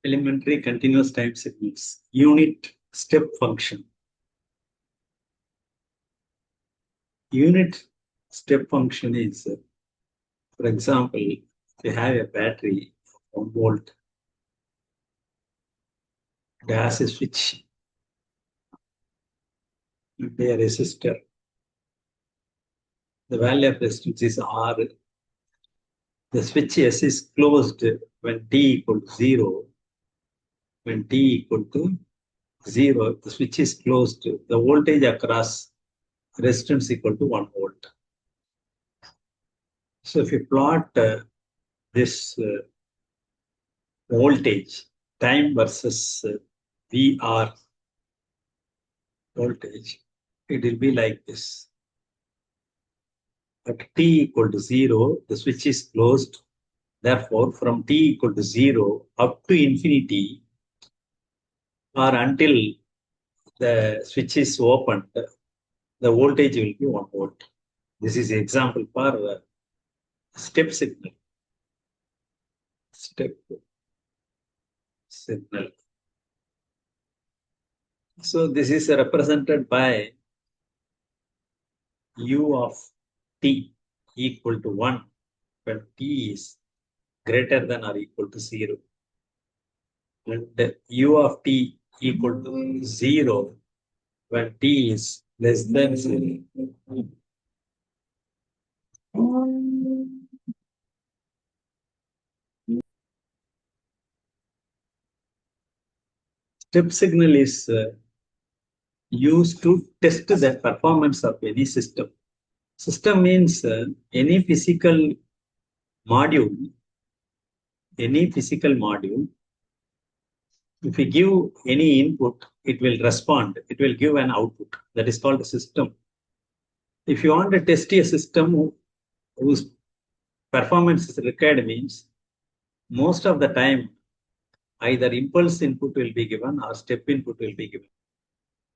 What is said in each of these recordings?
elementary continuous time signals, unit step function. Unit step function is, for example, if you have a battery of 1 volt, it has a switch, a resistor. The value of resistance is R. The switch S is closed when T equal to 0. When T equal to 0, the switch is closed. The voltage across resistance equal to 1 volt. So if you plot this voltage, time versus VR voltage, it will be like this. At T equal to 0, the switch is closed. Therefore, from T equal to 0 up to infinity, or until the switch is opened, the voltage will be 1 volt. This is example for step signal. Step signal. So this is represented by U of T equal to 1 when T is greater than or equal to 0. And U of T equal to 0 when T is less than 0. Step signal is used to test the performance of any system. System means any physical module. If we give any input, it will respond. It will give an output. That is called a system. If you want to test a system whose performance is required, means most of the time either impulse input will be given or step input will be given.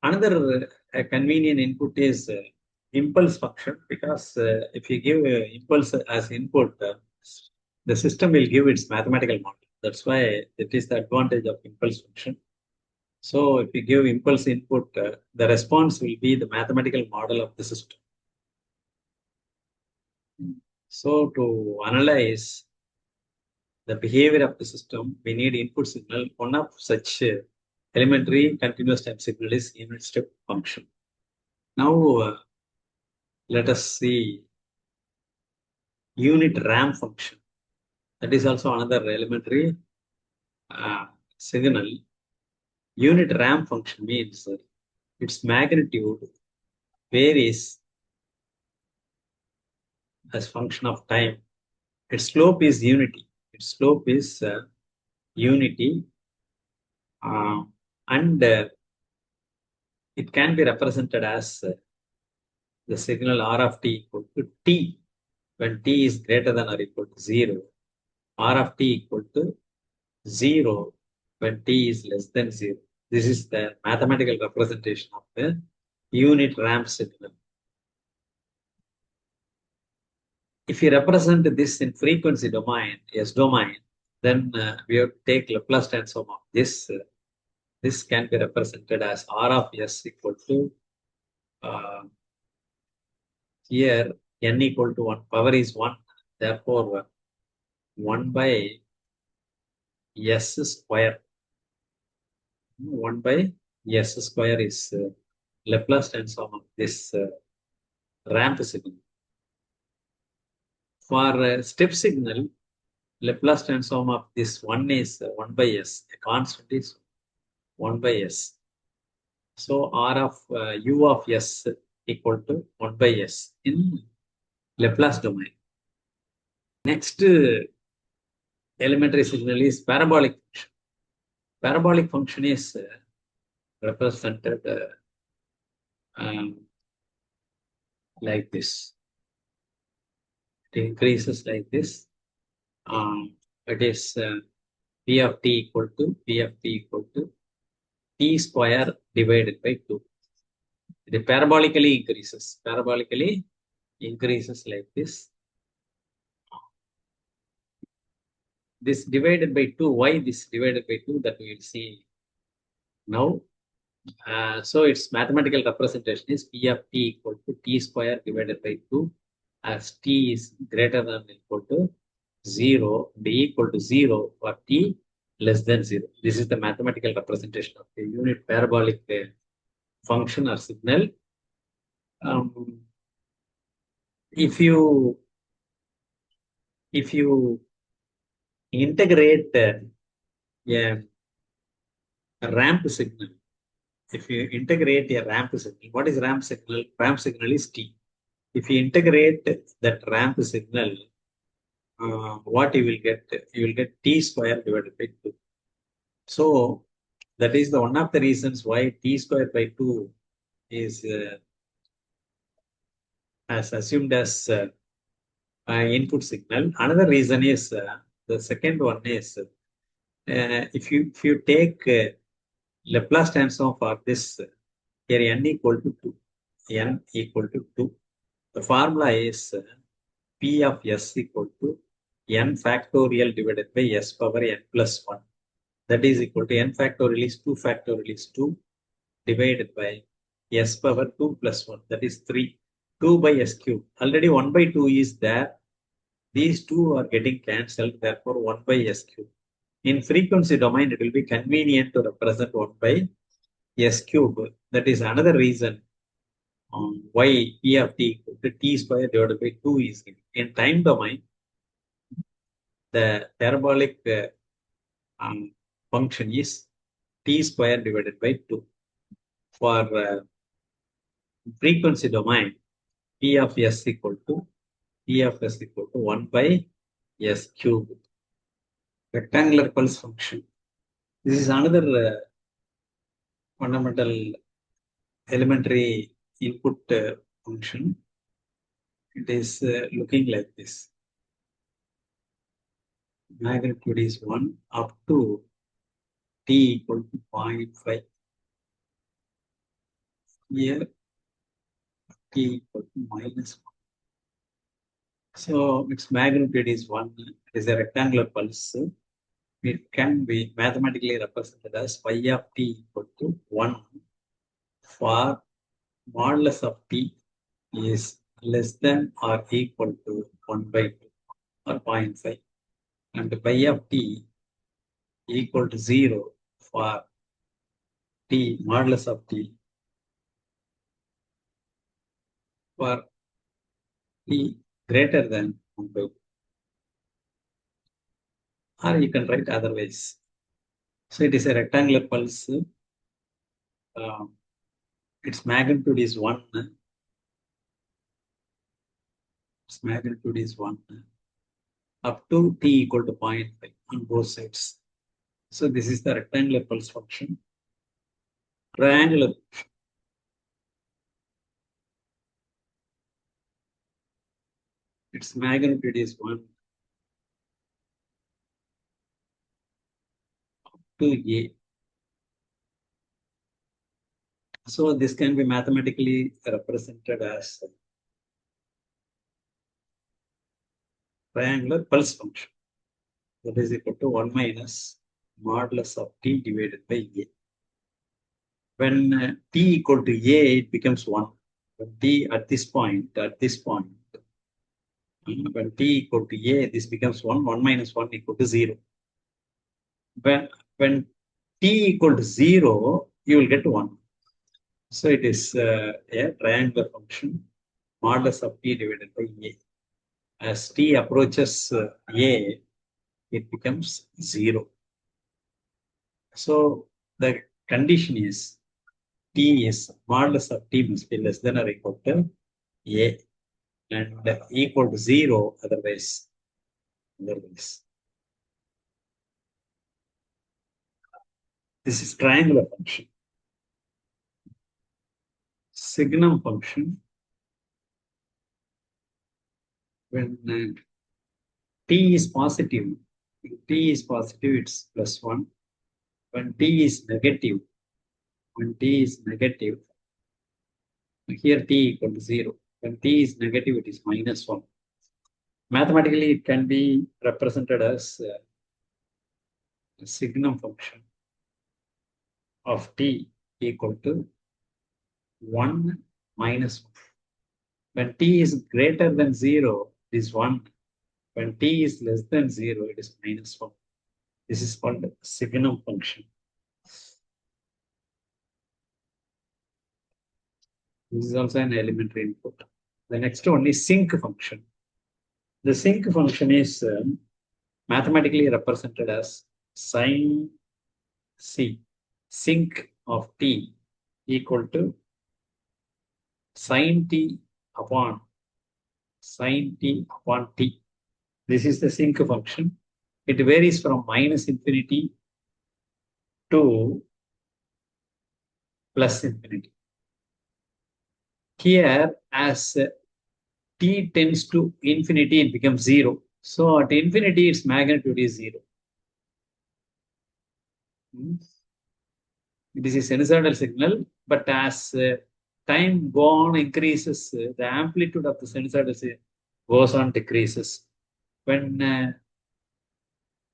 Another convenient input is impulse function, because if you give impulse as input, the system will give its mathematical model. That's why it is the advantage of impulse function. So if you give impulse input, the response will be the mathematical model of the system. So to analyze the behavior of the system, we need input signal. One of such elementary continuous time signal is unit step function. Now let us see unit ramp function. That is also another elementary signal. Unit ramp function means its magnitude varies as function of time. Its slope is unity. Its slope is unity, and it can be represented as the signal R of T equal to T when T is greater than or equal to 0. R of T equal to 0 when T is less than 0. This is the mathematical representation of the unit ramp signal. If you represent this in frequency domain, S domain, then we have to take Laplace transform of this. This can be represented as R of S equal to here n equal to 1, power is 1, therefore 1 by S square. 1 by S square is Laplace transform of this ramp signal. For step signal, Laplace transform of this 1 is 1 by S. A constant is 1 by S. So R of U of S equal to 1 by S in Laplace domain. Next elementary signal is parabolic function. Parabolic function is represented like this. It increases like this. It is P of T equal to T square divided by 2. It parabolically increases. Parabolically increases like this. this divided by 2, why this divided by 2, that we will see now. So its mathematical representation is P of t equal to t square divided by 2 as t is greater than or equal to 0, d equal to 0 for t less than 0. This is the mathematical representation of the unit parabolic function or signal. If you integrate a ramp signal, if you integrate a ramp signal, what is ramp signal? Ramp signal is t. If you integrate that ramp signal, what you will get? You will get t square divided by 2. So that is the one of the reasons why t square by 2 is as assumed as input signal. Another reason is the second one is if you take Laplace transform for this here n equal to 2, n equal to 2. The formula is P of s equal to n factorial divided by s power n plus 1. That is equal to n factorial is 2 factorial is 2 divided by s power 2 plus 1. That is 3. 2 by s cube. Already 1 by 2 is there. These two are getting cancelled. Therefore, 1 by s cube. In frequency domain, it will be convenient to represent 1 by s cube. That is another reason why P of t equal to t square divided by 2 is given. In time domain, the parabolic function is t square divided by 2. For frequency domain, P of s equal to 1 by s cube. Rectangular pulse function. This is another fundamental elementary input function. It is looking like this. Magnitude is 1 up to t equal to 0.5. Here t equal to minus 1. So its magnitude is 1. It is a rectangular pulse. It can be mathematically represented as phi of t equal to 1 for modulus of t is less than or equal to 1 by 2 or 0.5, and pi of t equal to 0 for t modulus of t for t greater than 1 by 2. Or you can write otherwise. So it is a rectangular pulse. Its magnitude is 1. Its magnitude is 1 up to t equal to 0.5 on both sides. So this is the rectangular pulse function. Triangular. Its magnitude is 1 up to a. So this can be mathematically represented as triangular pulse function. That is equal to 1 minus modulus of t divided by a. When t equal to a, it becomes 1. When t at this point, when t equal to a, this becomes 1. 1 minus 1 equal to 0. When t equal to 0, you will get 1. So it is a triangular function, modulus of t divided by a. As t approaches a, it becomes 0. So the condition is t is modulus of t must be less than or equal to a and equal to 0 otherwise. This is triangular function. Signum function, when t is positive, it's plus 1. When t is negative, here t equal to 0. When t is negative, it is minus 1. Mathematically, it can be represented as signum function of t equal to 1 minus 1. When t is greater than 0, it is 1. When t is less than 0, it is minus 1. This is called signum function. This is also an elementary input. The next one is sinc function. The sinc function is mathematically represented as sin c. Sinc of t equal to sin t upon t. This is the sinc function. It varies from minus infinity to plus infinity. Here, as t tends to infinity, it becomes 0. So at infinity, its magnitude is 0. This is sinusoidal signal, but as time go on increases, the amplitude of the sinusoidal signal goes on decreases. When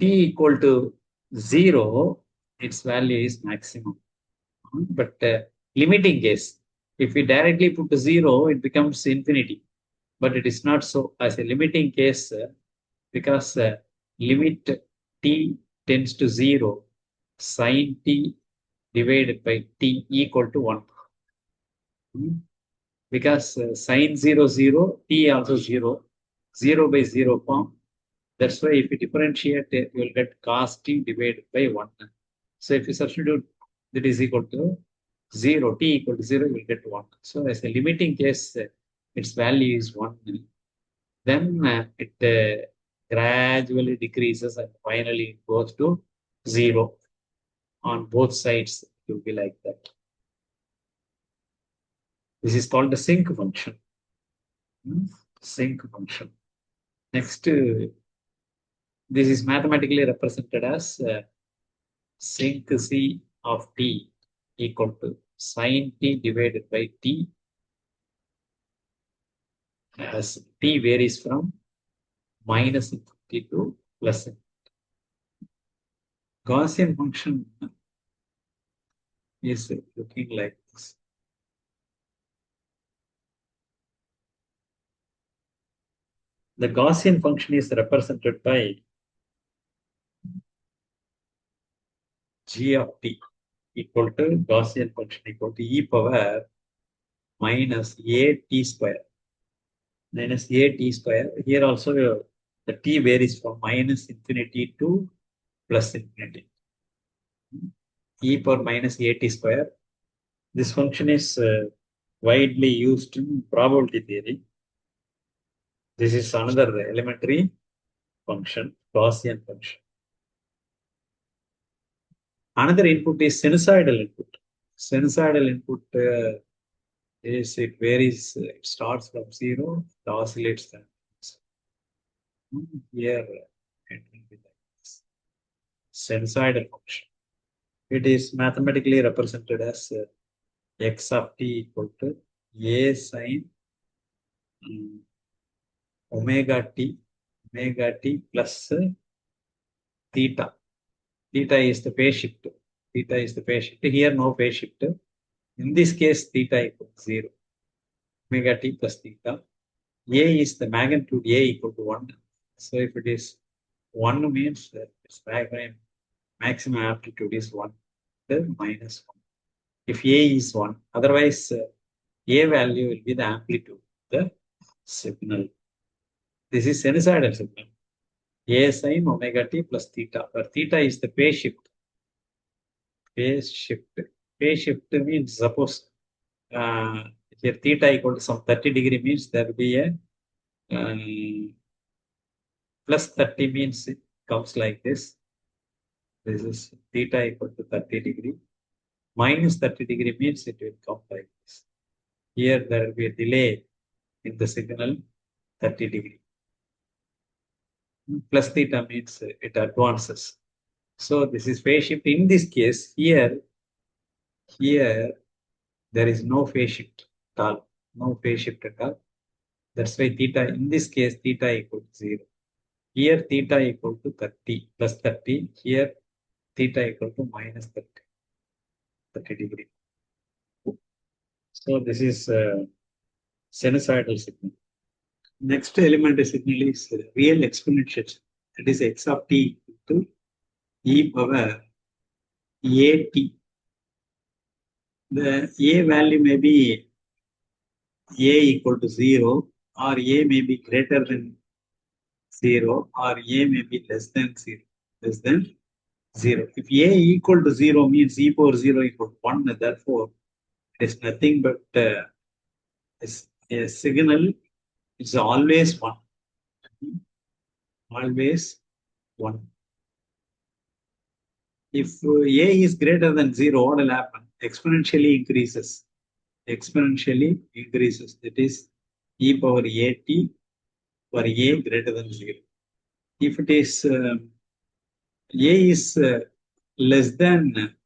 t equal to 0, its value is maximum. But limiting case, if we directly put to 0, it becomes infinity. But it is not so as a limiting case because limit t tends to 0, sin t divided by t equal to 1. Because sin 0, 0, t also 0, 0 by 0 form. That's why if you differentiate, you will get cos t divided by 1. So if you substitute, that is equal to 0, t equal to 0, you will get 1. So as a limiting case, its value is 1. Then it gradually decreases and finally it goes to 0. On both sides, it will be like that. This is called the sinc function. Sinc function. Next, this is mathematically represented as sinc c of t equal to sin t divided by t, as t varies from minus infinity to plus infinity. Gaussian function is looking like this. The Gaussian function is represented by g of t equal to Gaussian function equal to e power minus a t square. Minus a t square. Here also the t varies from minus infinity to plus infinity. E power minus a t square. This function is widely used in probability theory. This is another elementary function, Gaussian function. Another input is sinusoidal input. Sinusoidal input is it varies, it starts from 0, it oscillates then. Here it will be like this. Sinusoidal function. It is mathematically represented as x of t equal to a sine omega t plus theta. Theta is the phase shift. Theta is the phase shift. Here no phase shift. In this case, theta equals 0. Omega t plus theta. A is the magnitude A equal to 1. So if it is 1 means that its maximum amplitude is 1, then minus 1. If A is 1, otherwise A value will be the amplitude of the signal. This is sinusoidal signal. A sine omega t plus theta, where theta is the phase shift. Phase shift. Phase shift means suppose here theta equal to some 30 degree means there will be a plus 30 means it comes like this. This is theta equal to 30 degree. Minus 30 degree means it will come like this. Here there will be a delay in the signal 30 degree. Plus theta means it advances. So this is phase shift. In this case, here there is no phase shift at all. No phase shift at all. That's why theta, in this case, theta equal to 0. Here theta equal to 30 plus 30. Here theta equal to minus 30 degree. So this is sinusoidal signal. Next elementary signal is real exponential. That is x of t to e power at. The a value may be a equal to 0, or a may be greater than 0, or a may be less than 0. Less than 0. If a equal to 0 means e power 0 equal to 1, therefore it is nothing but a signal is always 1. Always 1. If a is greater than 0, what will happen? Exponentially increases. Exponentially increases. That is e power at for a greater than 0. If it is a is less than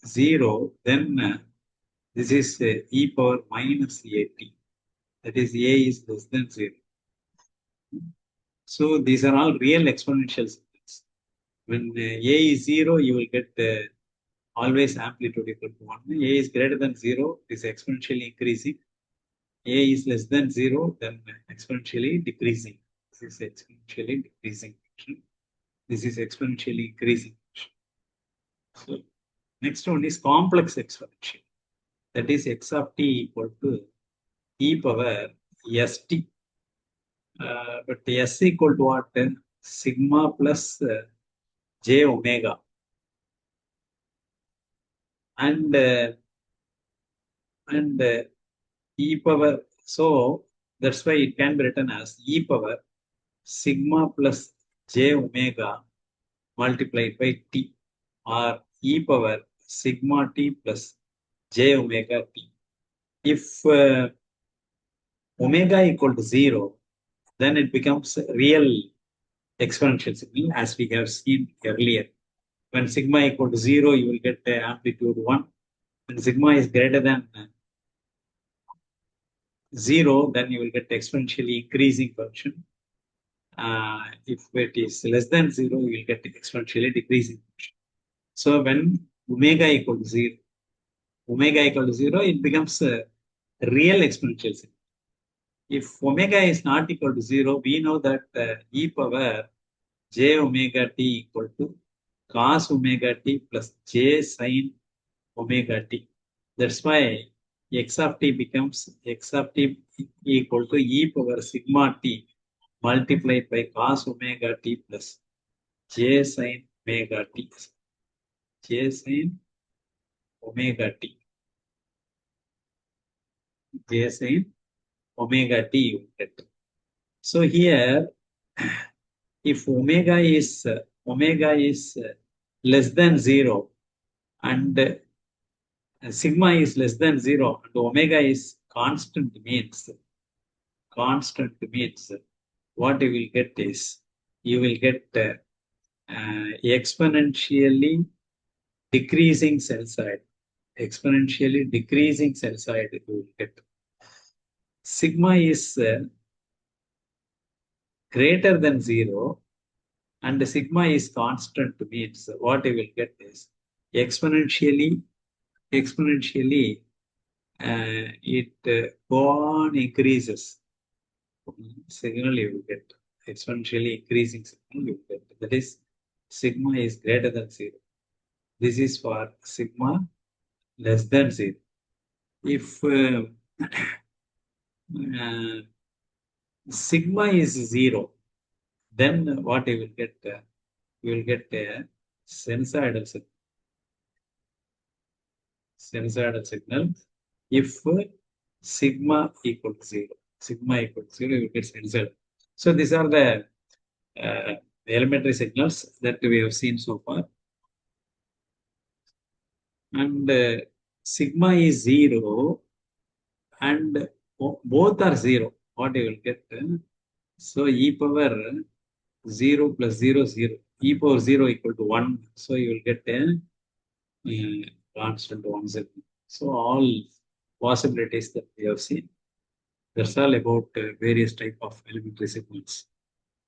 0, then this is e power minus at. That is a is less than 0. So these are all real exponential signals. When a is 0, you will get always amplitude equal to 1. A is greater than 0, it is exponentially increasing. A is less than 0, then exponentially decreasing. This is exponentially decreasing function. This is exponentially increasing function. So next one is complex exponential. That is x of t equal to e power st. But s equal to what? Sigma plus j omega. And e power, so that's why it can be written as e power sigma plus j omega multiplied by t, or e power sigma t plus j omega t. If omega equal to 0, then it becomes real exponential signal, as we have seen earlier. When sigma equal to 0, you will get amplitude 1. When sigma is greater than 0, then you will get exponentially increasing function. If it is less than 0, you will get exponentially decreasing function. So when omega equal to 0, it becomes a real exponential signal. If omega is not equal to 0, we know that e power j omega t equal to cos omega t plus j sin omega t. That's why x of t becomes x of t equal to e power sigma t multiplied by cos omega t plus j sin omega t. J sin omega t. J sin omega t you get. So here, if omega is less than 0 and sigma is less than 0 and omega is constant means what you will get is you will get exponentially decreasing sinusoid. Exponentially decreasing sinusoid you will get. Sigma is greater than 0 and sigma is constant means what you will get is exponentially it go on increases. Signal you will get exponentially increasing signal you will get. That is sigma is greater than 0. This is for sigma less than 0. If sigma is 0, then what you will get? You will get a sinusoidal signal. Sinusoidal signal. If sigma equal to 0, you will get sinusoidal. So these are the elementary signals that we have seen so far. And sigma is 0 and both are 0. What you will get? So e power 0 plus 0, 0. E power 0 equal to 1. So you will get a constant 1 signal. So all possibilities that we have seen. That's all about various type of elementary signals.